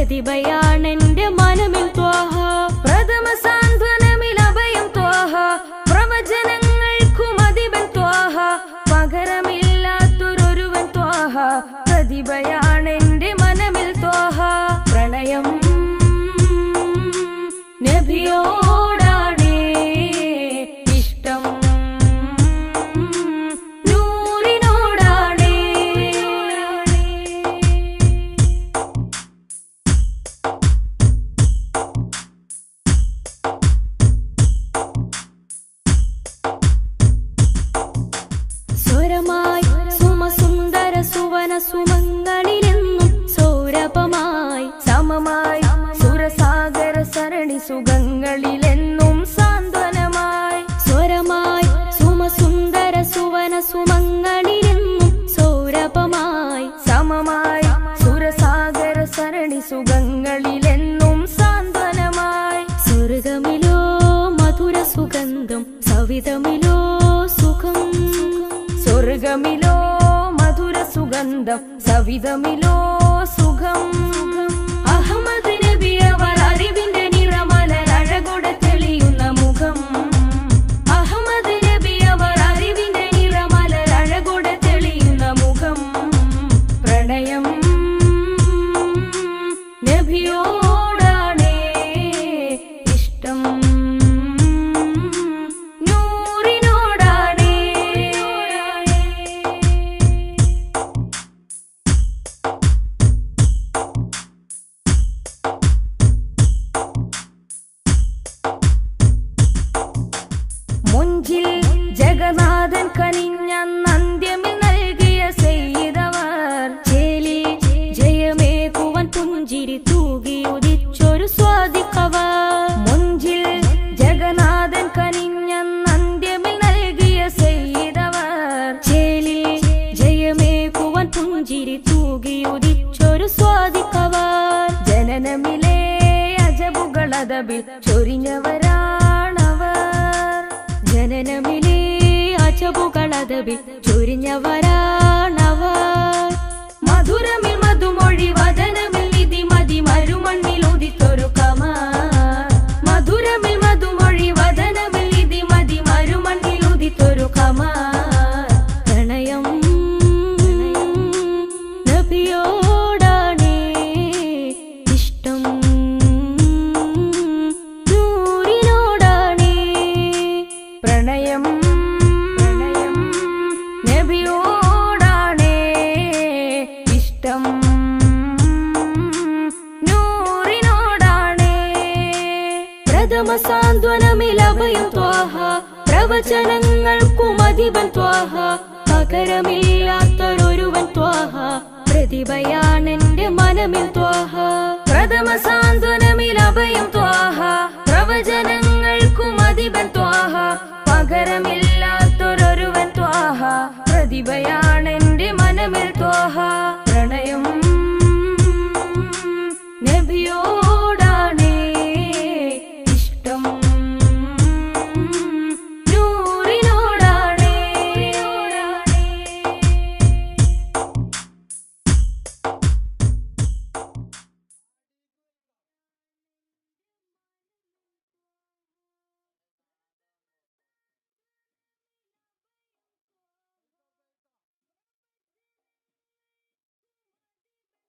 പ്രതിഭയാണെന്റെ മനമിൽ ത്വാഹ പ്രഥമ സാന്ത്വനമിൽ അഭയം ത്വാഹ പ്രവചനങ്ങൾക്കും അധിപൻ ത്വാഹ പകരമില്ലാത്തൊരുവൻ ത്വാഹ പ്രതിഭയാണെന്റെ മനമിൽ ത്വാഹ പ്രണയം നബിയോടാണേ ഇഷ്ടം നൂറിനോടാണേ സ്വരമായി സുമസുന്ദര സുവന സുമങ്ങളിലെന്നും സൗരഭമായി സമമായി സുരസാഗര സരണി സുഖങ്ങളിലെന്നും സാന്ത്വനമായി സ്വരമായി സുമസുന്ദര സുവന സുമങ്ങളിലെന്നും സൗരഭമായി സമമായി സുരസാഗര സരണി സുഖങ്ങളിലെന്നും സാന്ത്വനമായി സ്വർഗമിലോ മധുര സുഗന്ധം സവിധമിലോ സുഖം സ്വർഗമിലോ മധുര സുഗന്ധം സവിധമിലോ സുഖം അഹമ്മദ് നബി അവർ അറിവിന്റെ നിറമലർ അഴകൊടെ തെളിയുന്ന മുഖം അഹമ്മദ് നബി അവർ അറിവിന്റെ നിറമലർ അഴകൊടെ തെളിയുന്ന മുഖം പ്രണയം നബിയോടാണേ ഇഷ്ടം നൂറിനോടാണേ മുഞ്ചിൽ ജഗന്നാഥൻ കനിഞ്ഞ അന്ത്യമിൽ നൽകിയ സെയ്തവർ ചേലി ജയമേകുവൻ പുഞ്ചിരി തൂകി ഉദിച്ചൊരു സ്വാദിഖവർ മുഞ്ചിൽ ജഗന്നാഥൻ കനിഞ്ഞ അന്ത്യമിൽ നൽകിയ സെയ്തവർ ചേലി ജയമേകുവൻ പുഞ്ചിരി തൂകി ഉദിച്ചൊരു സ്വാദിഖവർ ജനനമിലെ അജബുകളതബിൽ ചൊരിഞ്ഞവരാണവർ ജനനമിലെ അജബുകളതബിൽ ചൊരിഞ്ഞവരാണവർ മധുരമിൽ മധുമൊഴി വദനമിൽ നിധി മതി മരുമണ്ണിൽ ഉദിത്തൊരു കമാർ മധുരമിൽ മധുമൊഴി വദനമിൽ നിധി മതി മരുമണ്ണിൽ ഉദിത്തൊരു കമാർ പ്രണയം നബിയോടാണേ ഇഷ്ടം നൂറിനോടാണേ പ്രണയം നബിയോടാണേ ഇഷ്ടം നൂറിനോടാണേ പ്രഥമ സാന്ത്വനമിൽ അഭയം ത്വാഹ പ്രവചനങ്ങൾക്കും അധിപൻ ത്വാഹ പകരമില്ലാത്തൊരുവൻ ത്വാഹ പ്രതിഭയാണെന്റെ മനമിൽ ത്വാഹ പ്രഥമ സാന്ത്വനമിൽ അഭയം ത്വാഹ പ്രവചനങ്ങൾക്കും അധിപൻ ത്വാഹ പകരമില്ലാത്തൊരുവൻ ത്വാഹ പ്രതിഭയാ